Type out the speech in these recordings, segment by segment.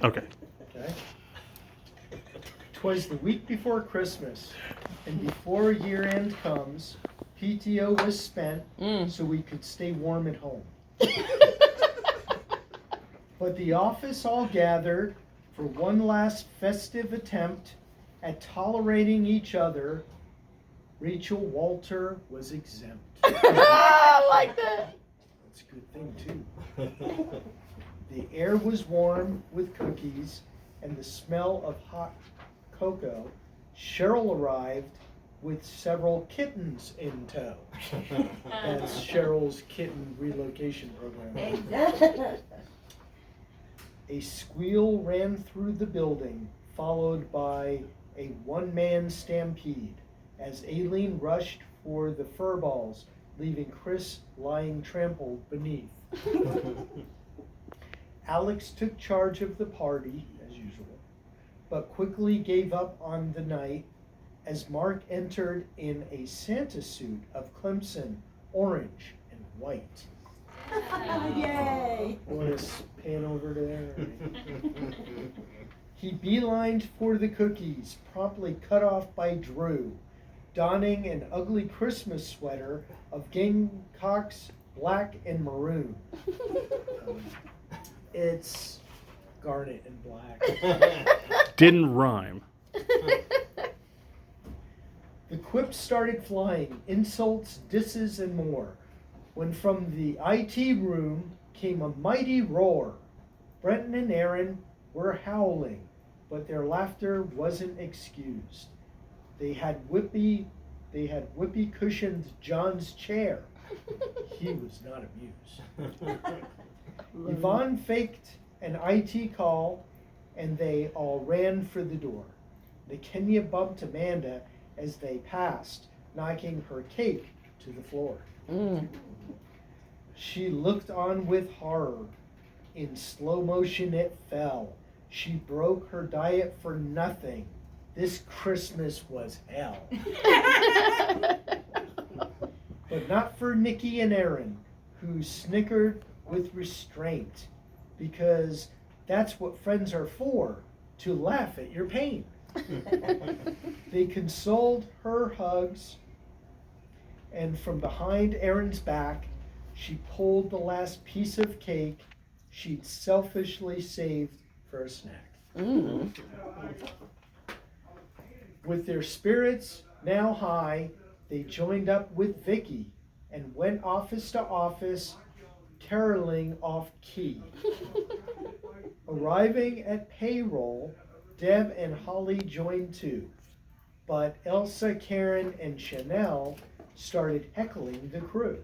Okay. Okay. 'Twas the week before Christmas, and before year end comes, PTO was spent so we could stay warm at home. But the office all gathered for one last festive attempt at tolerating each other. Rachel Walter was exempt. I like that. That's a good thing, too. The air was warm with cookies and the smell of hot cocoa. Cheryl arrived with several kittens in tow. That's Cheryl's kitten relocation program. A squeal ran through the building, followed by a one-man stampede as Aileen rushed for the fur balls, leaving Chris lying trampled beneath. Alex took charge of the party, as usual, but quickly gave up on the night as Mark entered in a Santa suit of Clemson orange and white. Yay! I want to pan over to there. He beelined for the cookies, promptly cut off by Drew, donning an ugly Christmas sweater of Gamecocks black and maroon. It's garnet and black. Didn't rhyme. The quips started flying, insults, disses, and more, when from the IT room came a mighty roar. Brenton and Aaron were howling, but their laughter wasn't excused. They had whippy cushioned John's chair. He was not amused. Yvonne faked an IT call, and they all ran for the door. The Kenya bumped Amanda as they passed, knocking her cake to the floor. She looked on with horror. In slow motion it fell. She broke her diet for nothing. This Christmas was hell. But not for Nikki and Aaron, who snickered with restraint, because that's what friends are for, to laugh at your pain. They consoled her hugs, and from behind Aaron's back, she pulled the last piece of cake she'd selfishly saved for a snack. With their spirits now high, they joined up with Vicky and went office to office, caroling off key. Arriving at payroll, Deb and Holly joined too, but Elsa, Karen, and Chanel started heckling the crew.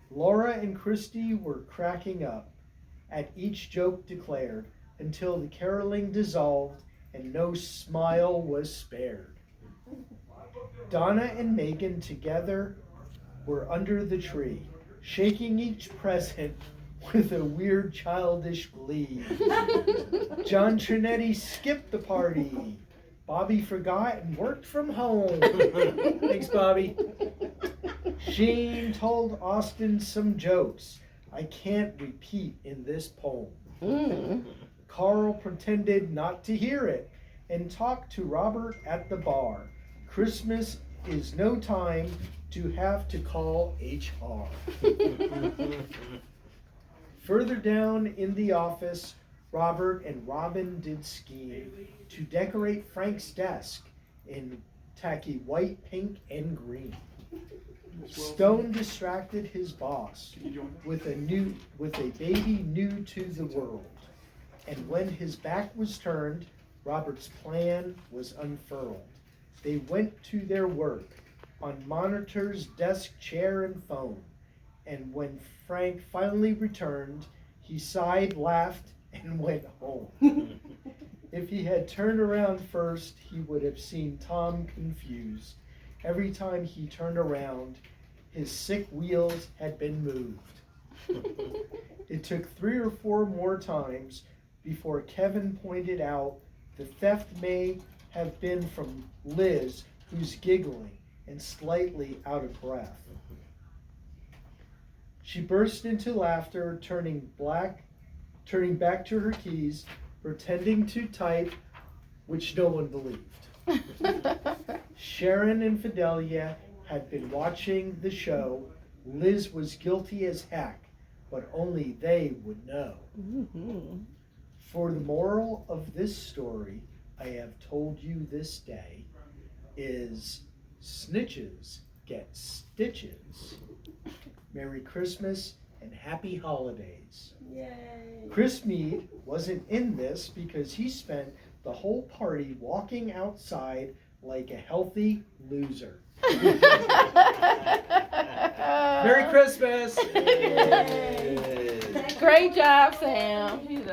Laura and Christy were cracking up at each joke declared until the caroling dissolved and no smile was spared. Donna and Megan together were under the tree, shaking each present with a weird childish glee. John Trinetti skipped the party. Bobby forgot and worked from home. Thanks, Bobby. Shane told Austin some jokes I can't repeat in this poem. Carl pretended not to hear it and talked to Robert at the bar. Christmas is no time to have to call HR. Further down in the office, Robert and Robin did scheme to decorate Frank's desk in tacky white, pink, and green. Stone distracted his boss with a baby new to the world. And when his back was turned, Robert's plan was unfurled. They went to their work on monitors, desk, chair, and phone. And when Frank finally returned, he sighed, laughed, and went home. If he had turned around first, he would have seen Tom confused. Every time he turned around, his sick wheels had been moved. It took 3 or 4 more times before Kevin pointed out the theft may have been from Liz, who's giggling and slightly out of breath. She burst into laughter, turning back to her keys, pretending to type, which no one believed. Sharon and Fidelia had been watching the show. Liz was guilty as heck, but only they would know. For the moral of this story, I have told you this day, is snitches get stitches. Merry Christmas and happy holidays. Yay. Chris Mead wasn't in this because he spent the whole party walking outside like a healthy loser. Merry Christmas! Yay. Great job, Sam.